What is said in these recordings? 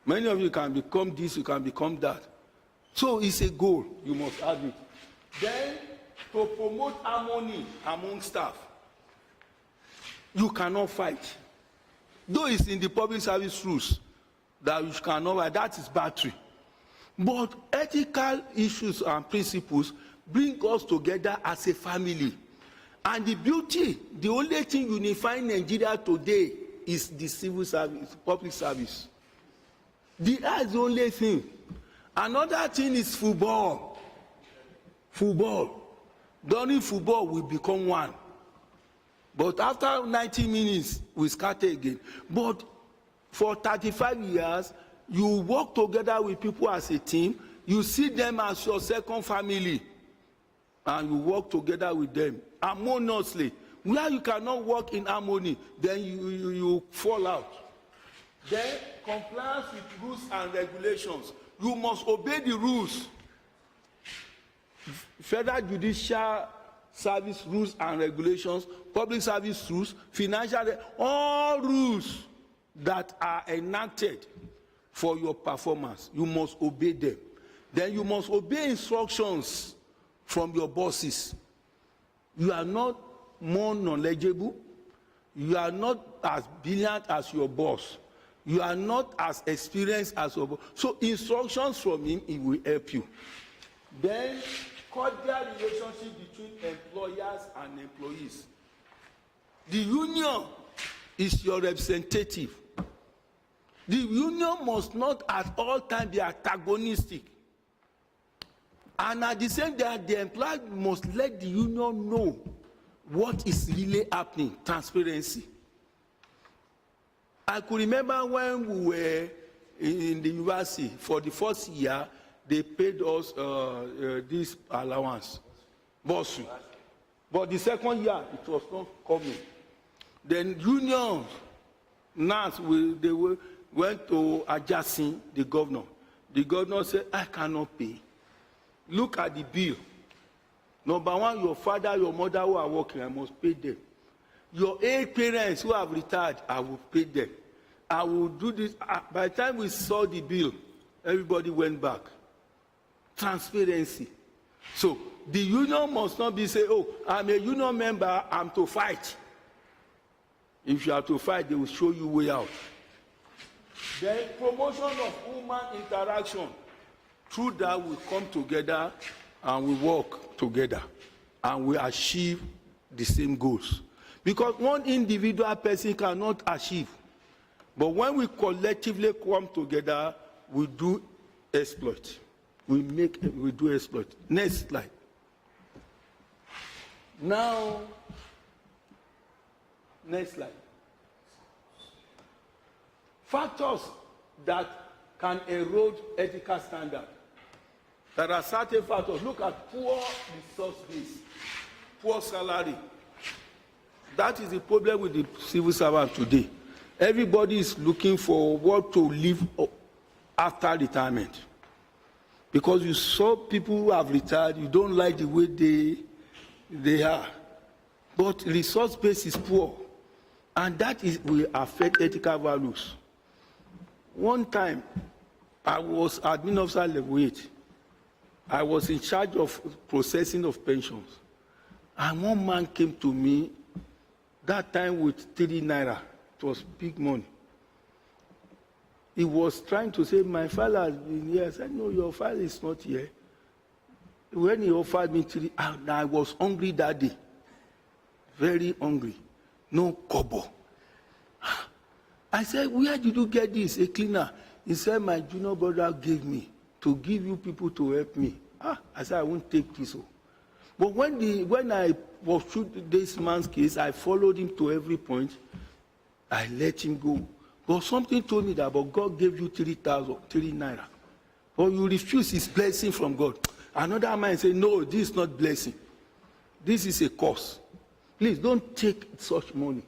Many of you can become this, you can become that. So it's a goal, you must have it. Then, to promote harmony among staff, you cannot fight. Though it's in the public service rules that you cannot fight, that is battery. But ethical issues and principles bring us together as a family. And the beauty, the only thing unifying Nigeria today is the civil service, public service. That's the only thing. Another thing is football. Football. During football, we become one. But after 90 minutes, we scatter again. But for 35 years, you work together with people as a team. You see them as your second family. And you work together with them harmoniously. Where you cannot work in harmony, then you fall out. Then compliance with rules and regulations. You must obey the rules. Federal judicial service rules and regulations, public service rules, financial, all rules that are enacted for your performance, you must obey them. Then you must obey instructions from your bosses. You are not more knowledgeable. You are not as brilliant as your boss. You are not as experienced as your boss. So instructions from him, it will help you. Then cordial relationship between employers and employees. The union is your representative. The union must not at all times be antagonistic. And at the same time, the employer must let the union know what is really happening, transparency. I could remember when we were in the university, for the first year, they paid us this allowance, bursary. But the second year, it was not coming. Then unions, NAS, they went to Ajasin, the governor. The governor said, I cannot pay. Look at the bill. Number one, your father, your mother who are working, I must pay them. Your 8 parents who have retired, I will pay them. I will do this. By the time we saw the bill, everybody went back. Transparency. So the union must not be say, oh, I'm a union member, I'm to fight. If you are to fight, they will show you way out. Then promotion of human interaction. Through that, we come together and we work together and we achieve the same goals. Because one individual person cannot achieve. But when we collectively come together, we do exploit. We do exploit. Next slide. Now, next slide. Factors that can erode ethical standard. There are certain factors. Look at poor resource base, poor salary. That is the problem with the civil servant today. Everybody is looking for what to live after retirement. Because you saw people who have retired, you don't like the way they are. But resource base is poor. And that will affect ethical values. One time, I was admin officer level 8. I was in charge of processing of pensions. And one man came to me, that time with 3 naira. It was big money. He was trying to say, my file has been here. I said, no, your file is not here. When he offered me 3, I was hungry that day. Very hungry. No kobo. I said, where did you get this? A cleaner. He said, my junior brother gave me to give you people to help me. I said, I won't take this. But when I pursued this man's case, I followed him to every point. I let him go. But something told me that, but God gave you 3 naira. But you refuse his blessing from God. Another man said, no, this is not blessing. This is a curse. Please don't take such money.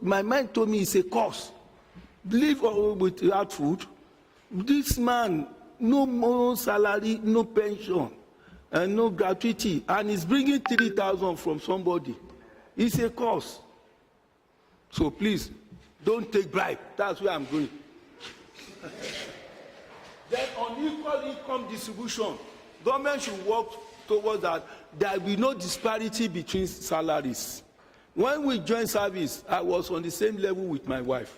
My mind told me it's a curse. Live without food. This man, no more salary, no pension, and no gratuity, and he's bringing 3,000 from somebody. It's a curse. So please, don't take bribe. That's where I'm going. Then unequal income distribution. Government should work towards that. There will be no disparity between salaries. When we joined service, I was on the same level with my wife.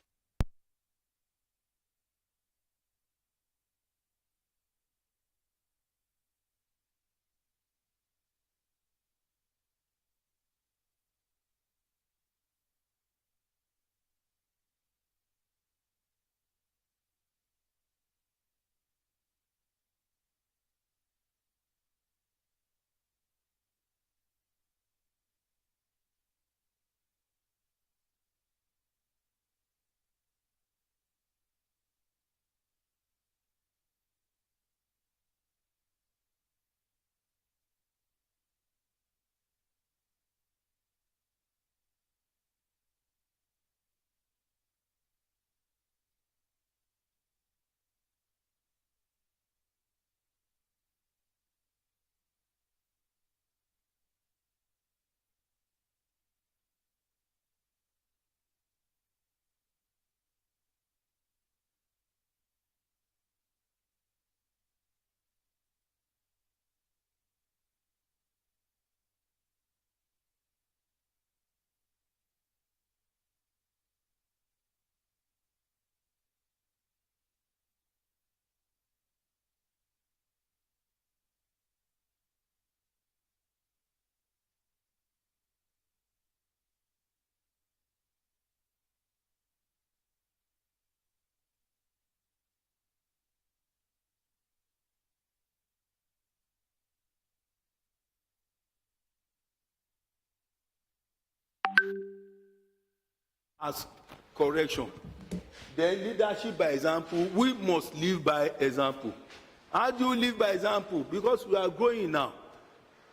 As correction. Then leadership by example. We must live by example. How do you live by example? Because we are growing now.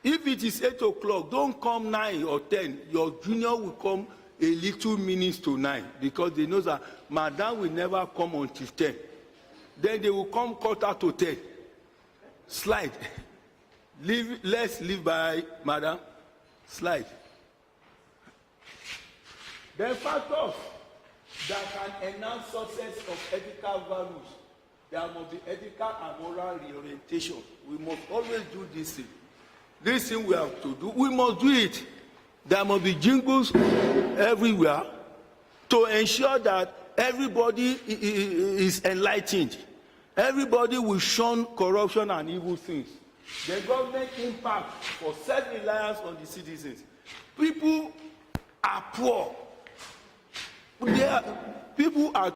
If it is 8 o'clock, don't come 9 or 10. Your junior will come a little minutes to 9 because they know that madam will never come until 10. Then they will come quarter to 10. Slide. Let's live by madam. Slide. Then factors that can enhance success of ethical values. There must be ethical and moral reorientation. We must always do this thing. This thing we have to do, we must do it. There must be jingles everywhere to ensure that everybody is enlightened. Everybody will shun corruption and evil things. The government impact for self-reliance on the citizens. People are poor. People are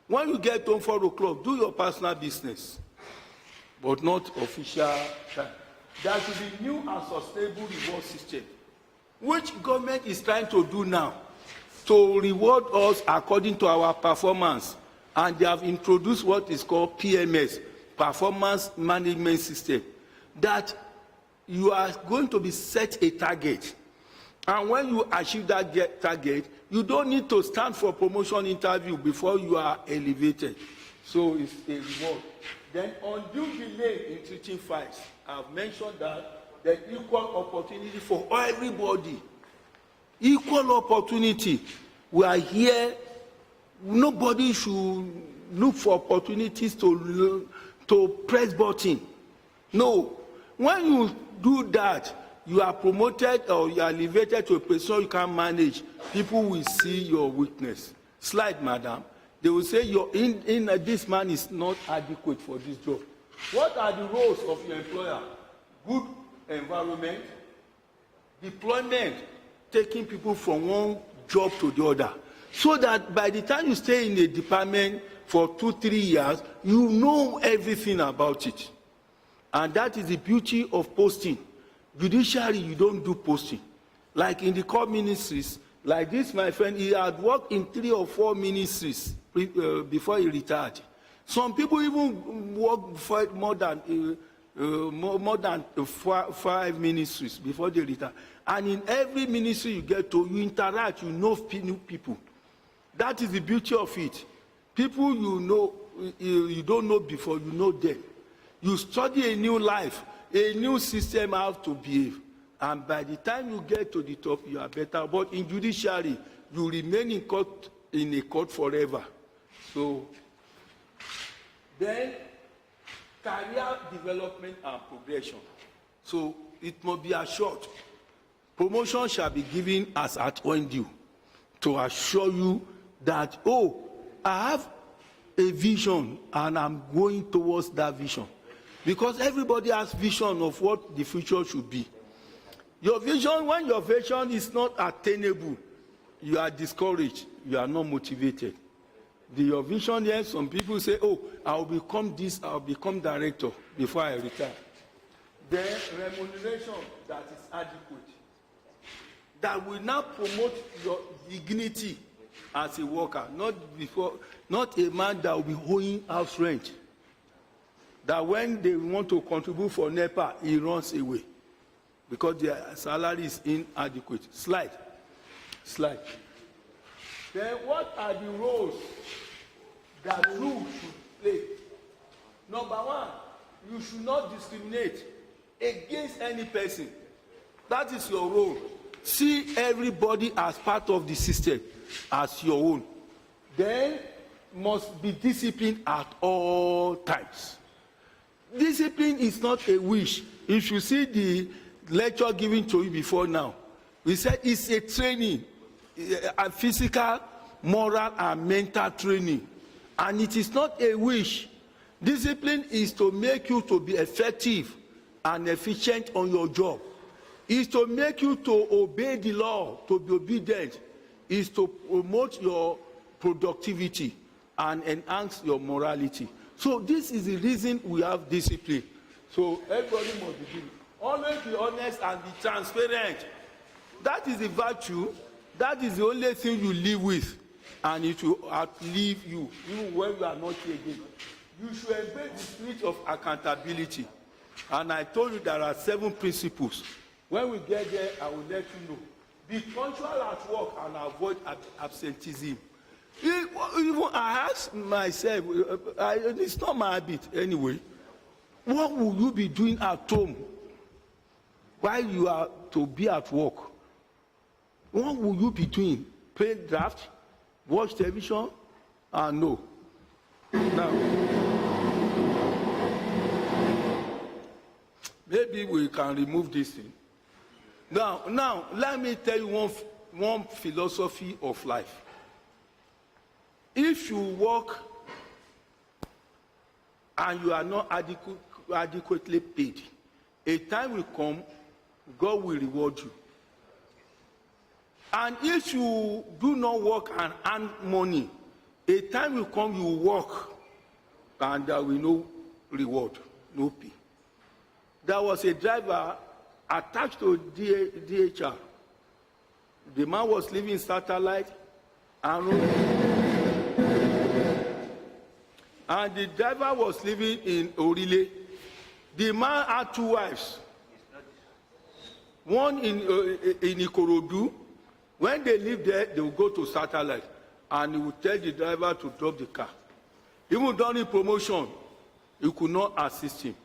When you get home 4 o'clock, do your personal business, but not official time. There should be new and sustainable reward system, which government is trying to do now to reward us according to our performance. And they have introduced what is called PMS, Performance Management System, that you are going to be set a target. And when you achieve that target, you don't need to stand for promotion interview before you are elevated. So it's a reward. Then undue delay in treating files. I've mentioned that there's equal opportunity for everybody. Equal opportunity. We are here. Nobody should look for opportunities to press button. No. When you do that, you are promoted or you are elevated to a position you can manage. People will see your weakness. Slide, madam. They will say this man is not adequate for this job. What are the roles of your employer? Good environment, deployment, taking people from one job to the other. So that by the time you stay in a department for 2-3 years, you know everything about it. And that is the beauty of posting. Judiciary, you don't do posting. Like in the core ministries, like this, my friend, he had worked in 3 or 4 ministries before he retired. Some people even work for more than 5 ministries before they retire. And in every ministry you get to, you interact, you know new people. That is the beauty of it. People you know, you don't know before, you know them. You study a new life, a new system how to behave. And by the time you get to the top, you are better. But in judiciary, you remain in a court forever. So, then, career development and progression. So, it must be assured. Promotion shall be given as at when due to assure you that, oh, I have a vision and I'm going towards that vision. Because everybody has vision of what the future should be. Your vision, when your vision is not attainable, you are discouraged, you are not motivated. Your vision here, some people say, oh, I'll become this, I'll become director before I retire. Then remuneration that is adequate, that will now promote your dignity as a worker, not a man that will be owing house rent. That when they want to contribute for NEPA, he runs away because their salary is inadequate. Slide. Then what are the roles that you should play? Number 1, you should not discriminate against any person. That is your role. See everybody as part of the system, as your own. Then must be disciplined at all times. Discipline is not a wish. If you see the lecture given to you before now, we said it's a training, a physical, moral, and mental training. And it is not a wish. Discipline is to make you to be effective and efficient on your job. It's to make you to obey the law, to be obedient. It's to promote your productivity and enhance your morality. So this is the reason we have discipline. So everybody must be doing. Always be honest and be transparent. That is the virtue. That is the only thing you live with. And it will outlive you, even when you are not here again. You should embrace the spirit of accountability. And I told you there are 7 principles. When we get there, I will let you know. Be punctual at work and avoid absenteeism. Even I ask myself, it's not my habit anyway, what will you be doing at home while you are to be at work? What will you be doing? Play draft? Watch television? No. Now, maybe we can remove this thing. Now, let me tell you one philosophy of life. If you work and you are not adequately paid, a time will come, God will reward you. And if you do not work and earn money, A time will come, you will work, and there will be no reward, no pay. There was a driver attached to DHR. The man was living satellite, and the driver was living in Orile. The man had 2 wives. One in Ikorodu. When they live there, they will go to satellite, and he would tell the driver to drop the car. Even during promotion, he could not assist him.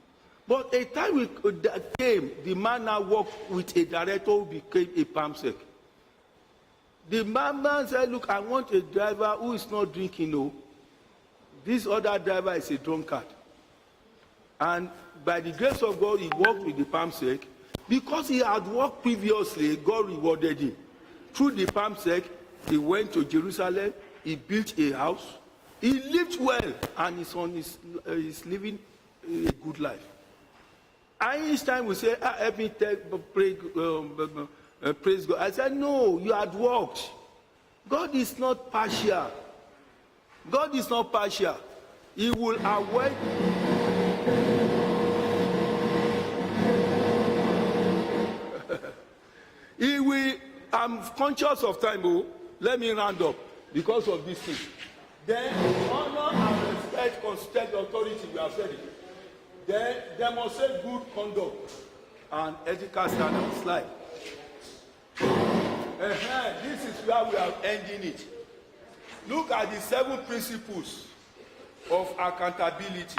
But a time that came, the man now worked with a director who became a PAMSEC. The man said, look, I want a driver who is not drinking, no. This other driver is a drunkard. And by the grace of God, he worked with the PAMSEC. Because he had worked previously, God rewarded him. Through the PAMSEC, he went to Jerusalem, he built a house, he lived well, and he's living a good life. And each time we say, help me praise God. I said, no, you had worked. God is not partial. God is not partial. He will avoid. He will. I'm conscious of time, oh. Let me round up because of this thing. Then honor and respect constitute authority. We have said it. Then demonstrate good conduct and ethical standards. Slide. This is where we are ending it. Look at the 7 principles of accountability.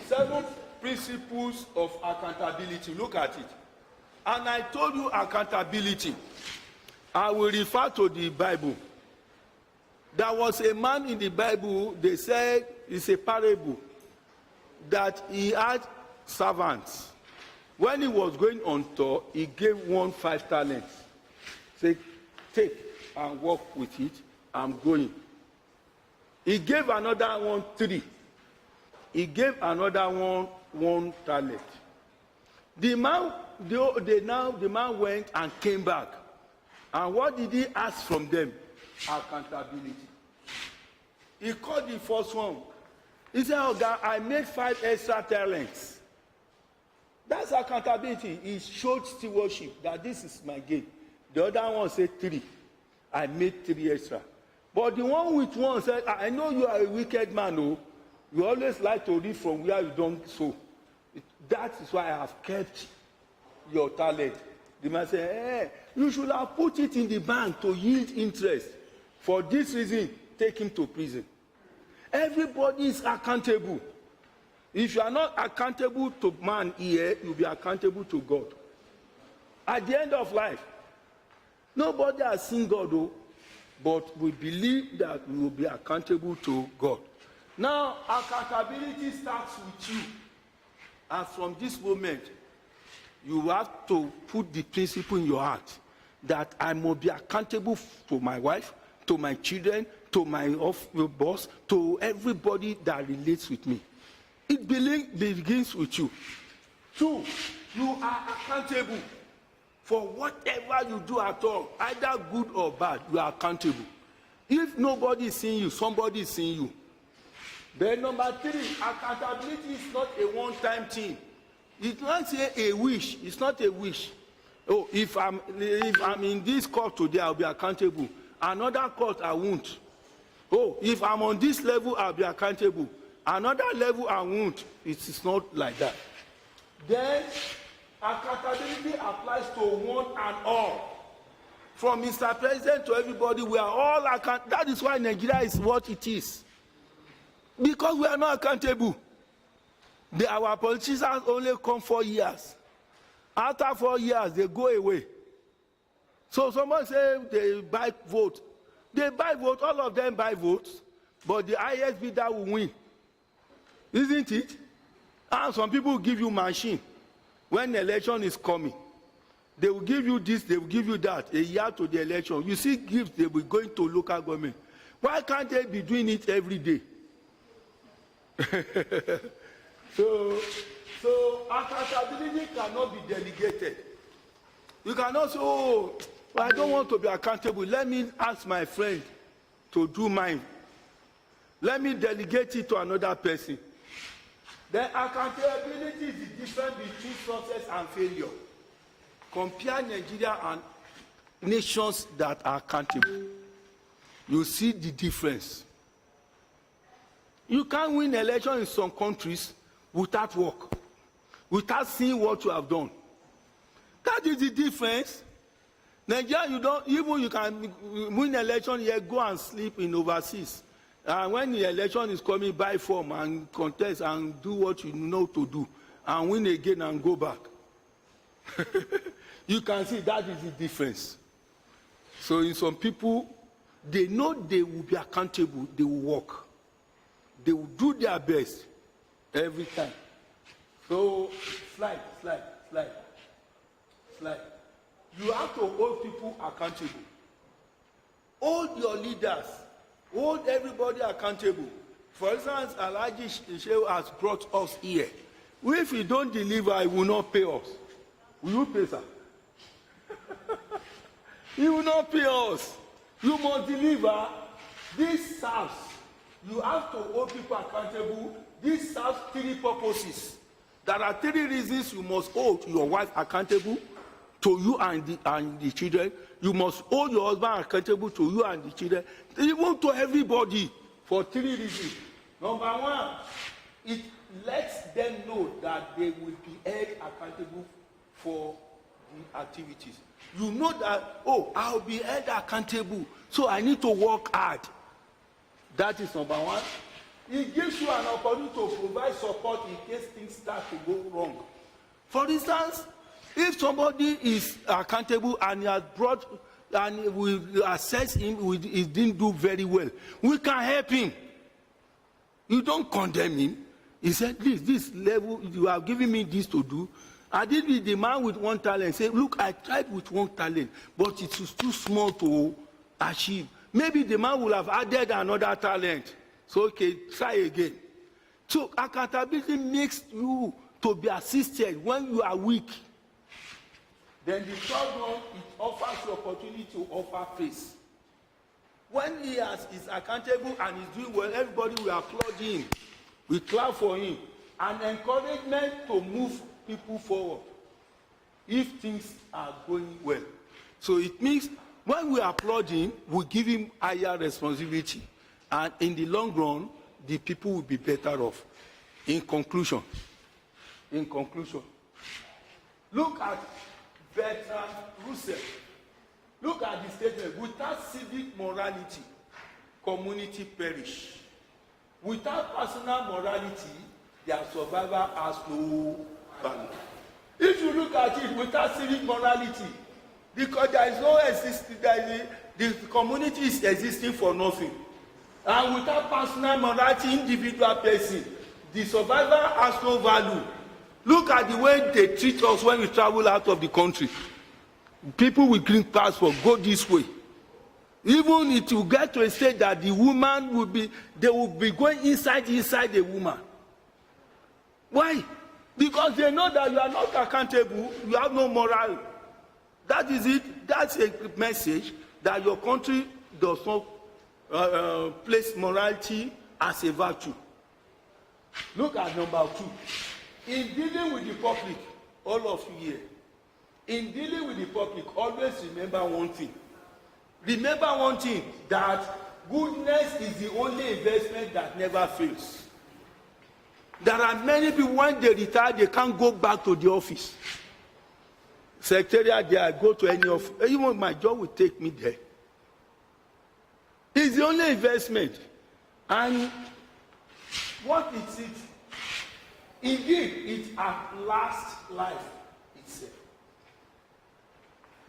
7 principles of accountability. Look at it. And I told you accountability. I will refer to the Bible. There was a man in the Bible, they said it's a parable, that he had servants. When he was going on tour, he gave one 5 talents. Say, take and walk with it. I'm going. He gave another one 3. He gave another one 1 talent. The man went and came back. And what did he ask from them? Accountability. He called the first one. He said, oh God, I made 5 extra talents. That's accountability. He showed stewardship that this is my gain. The other one said 3. I made 3 extra. But the one with 1 said, I know you are a wicked man, oh. You always like to read from where you don't sow. That is why I have kept your talent. The man said, hey, you should have put it in the bank to yield interest. For this reason, take him to prison. Everybody is accountable. If you are not accountable to man here, you'll be accountable to God. At the end of life, nobody has seen God, though, but we believe that we will be accountable to God. Now, accountability starts with you. And from this moment, you have to put the principle in your heart that I must be accountable to my wife, to my children, to my boss, to everybody that relates with me. It begins with you. 2, you are accountable for whatever you do at all, either good or bad. You are accountable. If nobody is seeing you, somebody is seeing you. Then number 3, accountability is not a one-time thing. It's not say a wish. It's not a wish. Oh, if I'm in this court today, I'll be accountable. Another court, I won't. Oh, if I'm on this level, I'll be accountable. Another level, I won't. It's not like that. Then, accountability applies to one and all. From Mr. President to everybody, we are all accountable. That is why Nigeria is what it is. Because we are not accountable. Our politicians only come 4 years. After 4 years, they go away. So someone say they buy vote. They buy vote, all of them buy votes, but the highest bidder will win. Isn't it? And some people give you machine. When the election is coming, they will give you this, they will give you that, a year to the election. You see gifts, they will go into local government. Why can't they be doing it every day? So accountability cannot be delegated. You cannot say, oh, well, I don't want to be accountable. Let me ask my friend. to do mine. Let me delegate it to another person. Then accountability is the difference between success and failure. Compare Nigeria and nations that are accountable. You see the difference. You can't win election in some countries without work, without seeing what you have done. That is the difference. Nigeria, you can win election here, go and sleep in overseas. And when the election is coming, buy form and contest and do what you know to do, and win again and go back. You can see that is the difference. So in some people, they know they will be accountable, they will work. They will do their best every time. So slide. You have to hold people accountable. Hold your leaders. Hold everybody accountable. For instance, Alhaji Shehu has brought us here. If you don't deliver, he will not pay us. Will you pay, sir? He will not pay us. You must deliver. This serves. You have to hold people accountable. This serves three purposes. There are three reasons you must hold your wife accountable to you and the children. You must hold your husband accountable to you and the children, even to everybody, for three reasons. Number one, it lets them know that they will be held accountable for the activities. You know that, oh, I'll be held accountable, so I need to work hard. That is number one. It gives you an opportunity to provide support in case things start to go wrong. For instance, if somebody is accountable and he has brought and we assess him, he didn't do very well, we can help him. You don't condemn him. He said, this level, you have given me this to do. I did with the man with one talent. Say, look, I tried with one talent, but it is too small to achieve. Maybe the man will have added another talent. So, okay, try again. So, accountability makes you to be assisted when you are weak. Then the third one, it offers you opportunity to offer praise. When he is accountable and is doing well, everybody will applaud him. We clap for him. An encouragement to move people forward if things are going well. So it means when we applaud him, we give him higher responsibility. And in the long run, the people will be better off. In conclusion, look at Bertrand Russell. Look at the statement. Without civic morality, community perish. Without personal morality, their survival has no value. If you look at it without civic morality, because there is no existing, the community is existing for nothing. And without personal morality, individual person, the survivor has no value. Look at the way they treat us when we travel out of the country. People with green passport go this way. Even it will get to a state that the woman will be going inside the woman. Why? Because they know that you are not accountable, you have no moral. That is it. That's a message that your country does not place morality as a virtue. Look at number 2. In dealing with the public, all of you here, in dealing with the public, always remember one thing. Remember one thing, that goodness is the only investment that never fails. There are many people, when they retire, they can't go back to the office. Secretariat there, I go to any office. Even my job will take me there. It's the only investment. And what is it? Indeed, it outlasts life itself.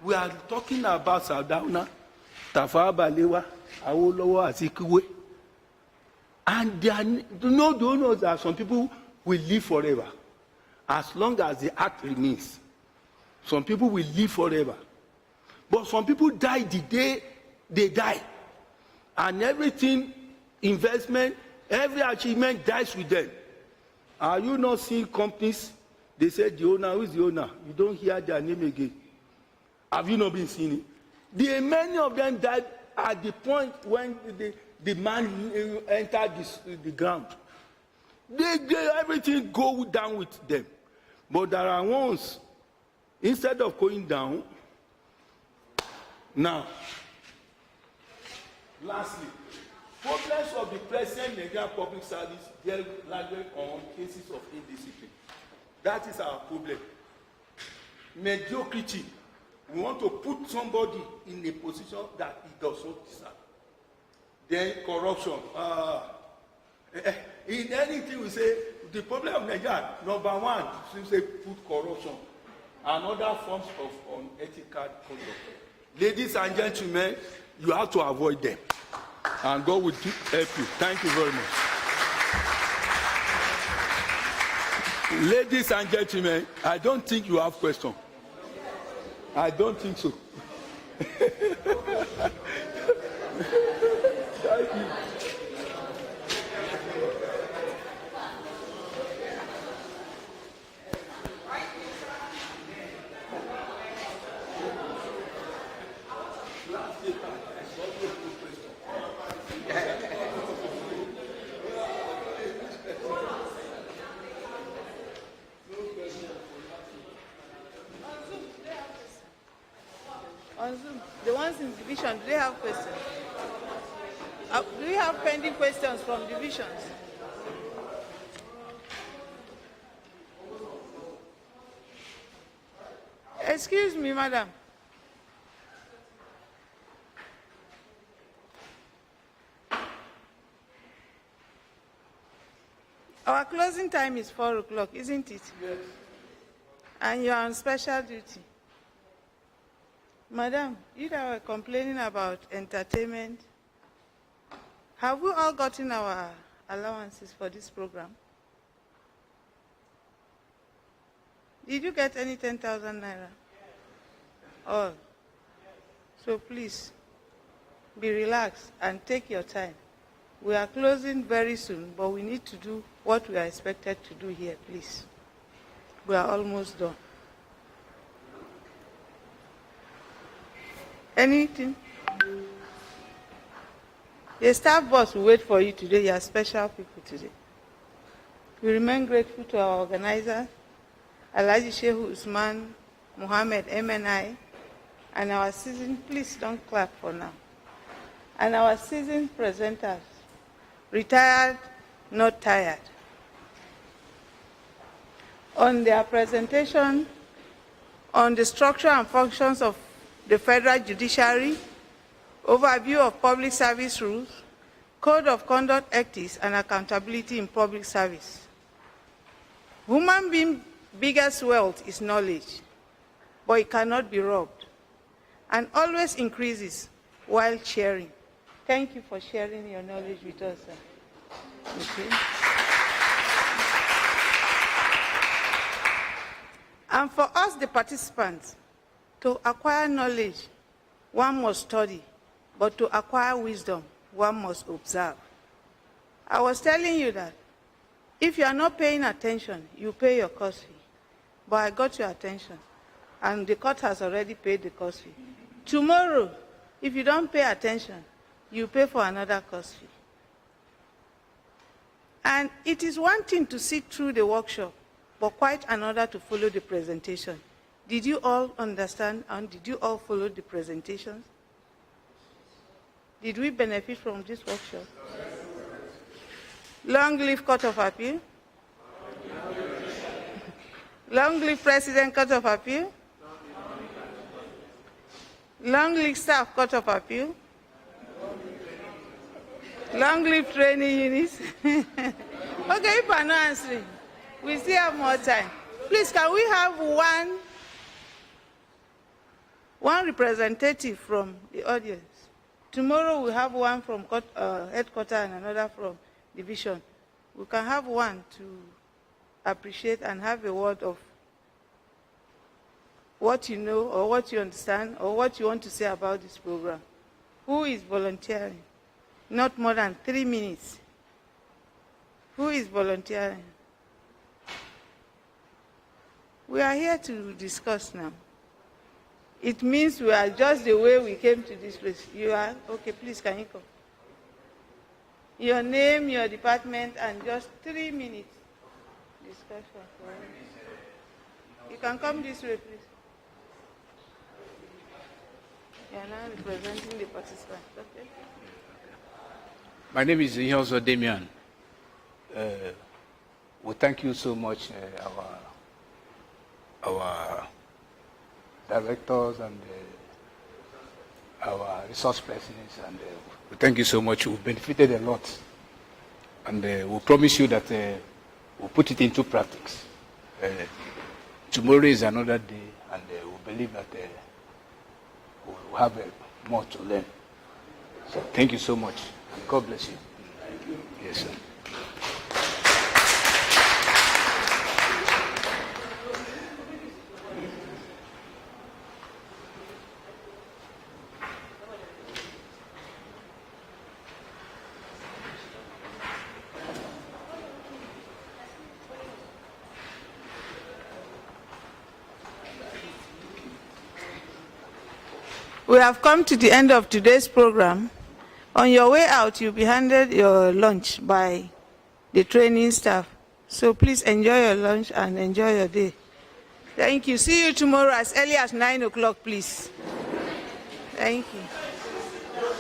We are talking about Sardauna, Tafawa Balewa, Awolowo, Azikiwe. And don't know that some people will live forever. As long as the heart remains. Some people will live forever. But some people die the day they die. And everything, investment, every achievement dies with them. Are you not seeing companies? They say the owner, who is the owner? You don't hear their name again. Have you not been seeing it? Many of them died at the point when the man entered the ground, everything go down with them. But there are ones, instead of going down, now, lastly, problems of the present Nigerian public service deal largely on cases of indiscipline. That is our problem. Mediocrity. We want to put somebody in a position that he does not deserve. Then corruption. In anything we say, the problem of Nigeria, number one, we say put corruption and other forms of unethical conduct. Ladies and gentlemen, you have to avoid them. And God will help you. Thank you very much. Ladies and gentlemen, I don't think you have questions. I don't think so. Thank you. On Zoom, the ones in division, do they have questions? Do we have pending questions from divisions? Excuse me, madam. Our closing time is 4 o'clock, isn't it? Yes. And you are on special duty. Madam, you that were complaining about entertainment, have we all gotten our allowances for this program? Did you get any 10,000 naira? All. So please, be relaxed and take your time. We are closing very soon, but we need to do what we are expected to do here, please. We are almost done. Anything? The staff boss will wait for you today. You are special people today. We remain grateful to our organizers, Alhaji Shehu Usman, Muhammad MNI, and our seasoned, please don't clap for now, and our seasoned presenters, retired, not tired, on their presentation on the structure and functions of the federal judiciary, overview of public service rules, code of conduct, ethics, and accountability in public service. Human being's biggest wealth is knowledge, but it cannot be robbed, and always increases while sharing. Thank you for sharing your knowledge with us, sir. Okay. And for us, the participants, to acquire knowledge, one must study, but to acquire wisdom, one must observe. I was telling you that if you are not paying attention, you pay your course fee. But I got your attention, and the court has already paid the course fee. Tomorrow, if you don't pay attention, you pay for another course fee. And it is one thing to sit through the workshop, but quite another to follow the presentation. Did you all understand and did you all follow the presentations? Did we benefit from this workshop? Long live Court of Appeal. Long live President Court of Appeal. Long live Staff Court of Appeal. Long live training units. Okay, if I'm not answering, we still have more time. Please, can we have one representative from the audience? Tomorrow we have one from headquarters and another from division. We can have one to appreciate and have a word of what you know or what you understand or what you want to say about this program. Who is volunteering? Not more than 3 minutes. Who is volunteering? We are here to discuss now. It means we are just the way we came to this place. You are? Okay, please, can you come? Your name, your department, and just 3 minutes discussion. You can come this way, please. You are now representing the participants. Okay. My name is Ihozo Damian. We thank you so much, our directors and our resource presidents, and we thank you so much. We've benefited a lot, and we promise you that we'll put it into practice. Tomorrow is another day, and we believe that we'll have more to learn. So thank you so much, and God bless you. Thank you. Yes, sir. We have come to the end of today's program. On your way out, you'll be handed your lunch by the training staff. So please enjoy your lunch and enjoy your day. Thank you. See you tomorrow as early as 9 o'clock, please. Thank you.